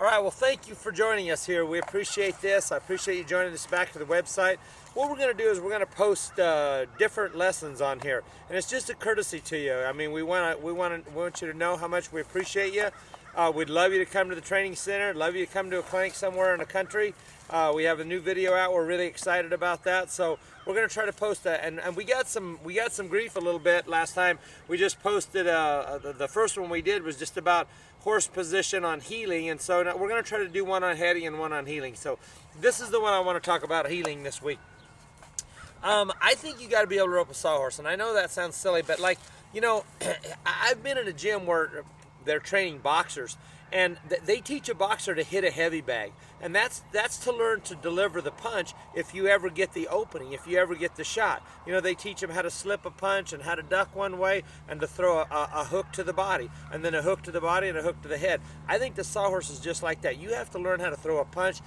right, well, thank you for joining us here. We appreciate this. I appreciate you joining us back to the website. What we're going to do is we're going to post different lessons on here, and it's just a courtesy to you. I mean, we want you to know how much we appreciate you. We'd love you to come to the training center. Love you to come to a clinic somewhere in the country. We have a new video out. We're really excited about that. So we're going to try to post that. And we got some grief a little bit last time. We just posted the first one we did was just about horse position on heeling, and so now we're going to try to do one on heading and one on heeling. So this is the one I want to talk about, heeling, this week. I think you got to be able to rope a sawhorse, and I know that sounds silly, but like, you know, I've been in a gym where they're training boxers, and they teach a boxer to hit a heavy bag, and that's to learn to deliver the punch if you ever get the opening, if you ever get the shot. You know, they teach them how to slip a punch and how to duck one way and to throw a hook to the body, and then a hook to the body and a hook to the head. I think the sawhorse is just like that. You have to learn how to throw a punch.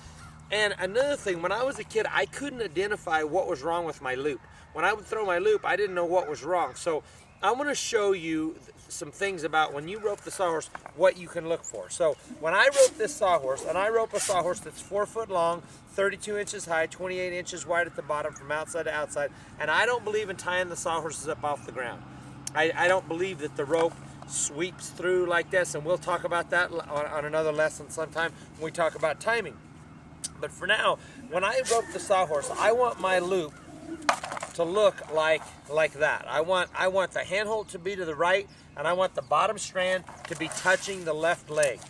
And another thing, when I was a kid, I couldn't identify what was wrong with my loop. When I would throw my loop, I didn't know what was wrong. So I want to show you some things about when you rope the sawhorse, what you can look for. So when I rope this sawhorse, and I rope a sawhorse that's 4 foot long, 32 inches high, 28 inches wide at the bottom from outside to outside, and I don't believe in tying the sawhorses up off the ground. I don't believe that the rope sweeps through like this, and we'll talk about that on another lesson sometime when we talk about timing. But for now, when I rope the sawhorse, I want my loop to look like that. I want the handhold to be to the right, and I want the bottom strand to be touching the left leg.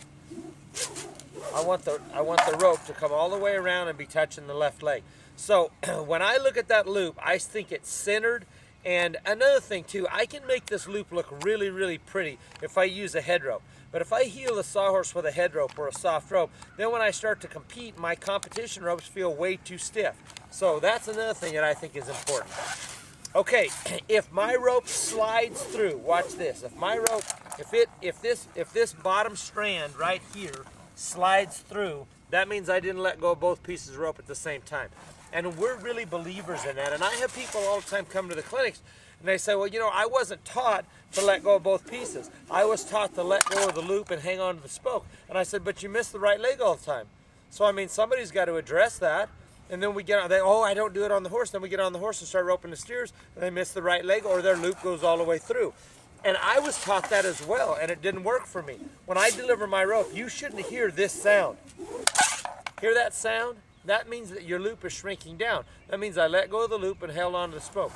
I want the rope to come all the way around and be touching the left leg. So when I look at that loop, I think it's centered. And another thing too, I can make this loop look really, really pretty if I use a head rope. But if I heel the sawhorse with a head rope or a soft rope, then when I start to compete, my competition ropes feel way too stiff. So that's another thing that I think is important. Okay, if my rope slides through, watch this. If my rope, if this bottom strand right here slides through, that means I didn't let go of both pieces of rope at the same time. And we're really believers in that. And I have people all the time come to the clinics and they say, well, you know, I wasn't taught to let go of both pieces. I was taught to let go of the loop and hang on to the spoke. And I said, but you miss the right leg all the time. So, I mean, somebody's got to address that. And then we get on, oh, I don't do it on the horse. Then we get on the horse and start roping the steers, and they miss the right leg, or their loop goes all the way through. And I was taught that as well, and it didn't work for me. When I deliver my rope, you shouldn't hear this sound. Hear that sound? That means that your loop is shrinking down. That means I let go of the loop and held on to the spoke.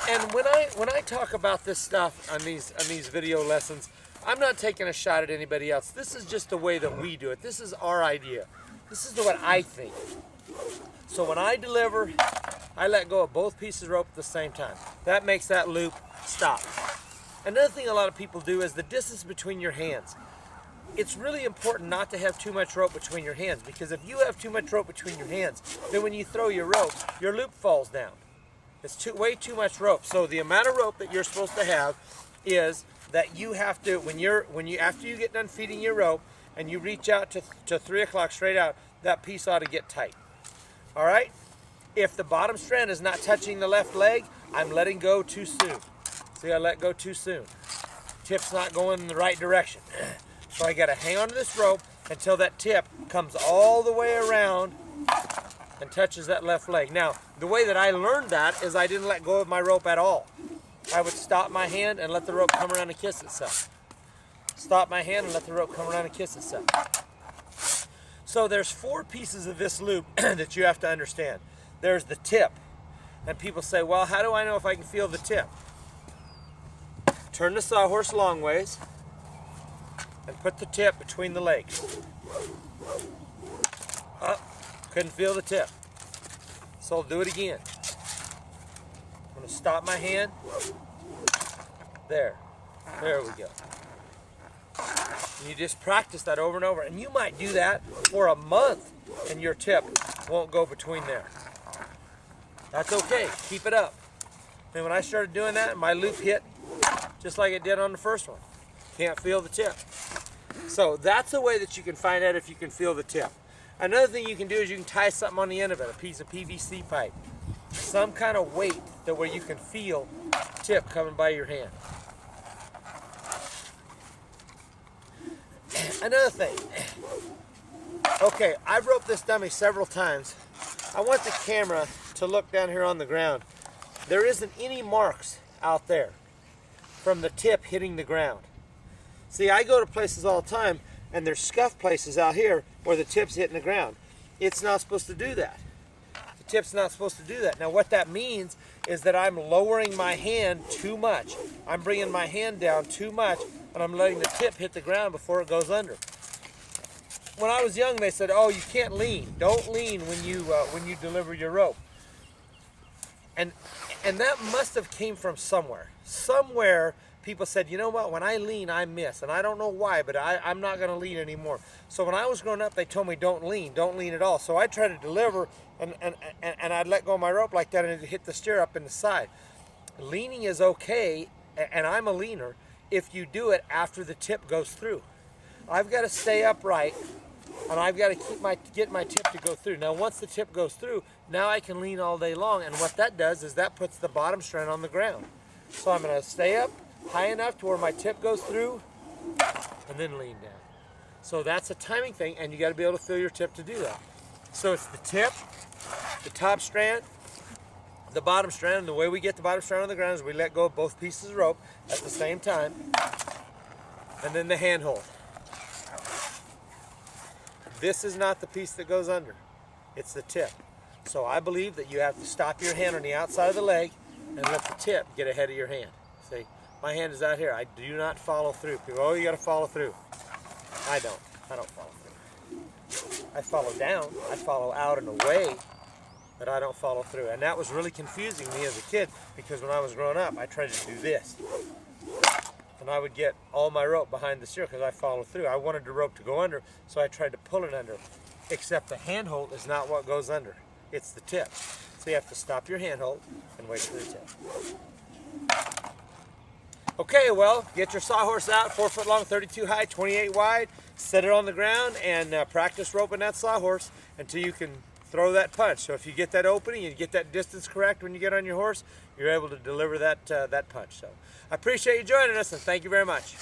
And when I talk about this stuff on these video lessons, I'm not taking a shot at anybody else. This is just the way that we do it. This is our idea. This is what I think. So when I deliver, I let go of both pieces of rope at the same time. That makes that loop stop. Another thing a lot of people do is the distance between your hands. It's really important not to have too much rope between your hands, because if you have too much rope between your hands, then when you throw your rope, your loop falls down. It's way too much rope. So the amount of rope that you're supposed to have is that you have to, after you get done feeding your rope and you reach out to 3 o'clock straight out, that piece ought to get tight. All right? If the bottom strand is not touching the left leg, I'm letting go too soon. See, I let go too soon. Tip's not going in the right direction. So I got to hang on to this rope until that tip comes all the way around and touches that left leg. Now, the way that I learned that is I didn't let go of my rope at all. I would stop my hand and let the rope come around and kiss itself. Stop my hand and let the rope come around and kiss itself. So there's 4 pieces of this loop that you have to understand. There's the tip. And people say, well, how do I know if I can feel the tip? Turn the sawhorse long ways and put the tip between the legs. Oh, couldn't feel the tip. So I'll do it again. I'm going to stop my hand. There we go. And you just practice that over and over, and you might do that for a month and your tip won't go between there. That's okay, keep it up. And when I started doing that, my loop hit just like it did on the first one. Can't feel the tip. So that's a way that you can find out if you can feel the tip. Another thing you can do is you can tie something on the end of it, a piece of PVC pipe. Some kind of weight that where you can feel tip coming by your hand. Another thing, Okay, I've roped this dummy several times. I want the camera to look down here on the ground. There isn't any marks out there from the tip hitting the ground. See, I go to places all the time and there's scuff places out here where the tip's hitting the ground. It's not supposed to do that. The tip's not supposed to do that. Now what that means is that I'm lowering my hand too much. I'm bringing my hand down too much and I'm letting the tip hit the ground before it goes under. When I was young, they said, oh, you can't lean. Don't lean when you deliver your rope. And that must have came from somewhere. Somewhere people said, you know what, when I lean, I miss. And I don't know why, but I'm not going to lean anymore. So when I was growing up, they told me don't lean at all. So I tried to deliver, and I'd let go of my rope like that, and it'd hit the steer up in the side. Leaning is okay, and I'm a leaner, if you do it after the tip goes through. I've got to stay upright, and I've got to get my tip to go through. Now once the tip goes through, now I can lean all day long, and what that does is that puts the bottom strand on the ground. So I'm going to stay up high enough to where my tip goes through, and then lean down. So that's a timing thing, and you got to be able to feel your tip to do that. So it's the tip, the top strand, the bottom strand, and the way we get the bottom strand on the ground is we let go of both pieces of rope at the same time, and then the handhold. This is not the piece that goes under, it's the tip. So I believe that you have to stop your hand on the outside of the leg and let the tip get ahead of your hand. See, my hand is out here. I do not follow through. People, oh, you got to follow through. I don't follow through. I follow down, I follow out and away, but I don't follow through. And that was really confusing me as a kid, because when I was growing up, I tried to do this. And I would get all my rope behind the steer because I followed through. I wanted the rope to go under, so I tried to pull it under. Except the handhold is not what goes under. It's the tip. So you have to stop your handhold and wait for the tip. Okay, well, get your sawhorse out, 4 foot long, 32 high, 28 wide. Set it on the ground and practice roping that sawhorse until you can throw that punch. So if you get that opening, you get that distance correct when you get on your horse, you're able to deliver that punch. So I appreciate you joining us, and thank you very much.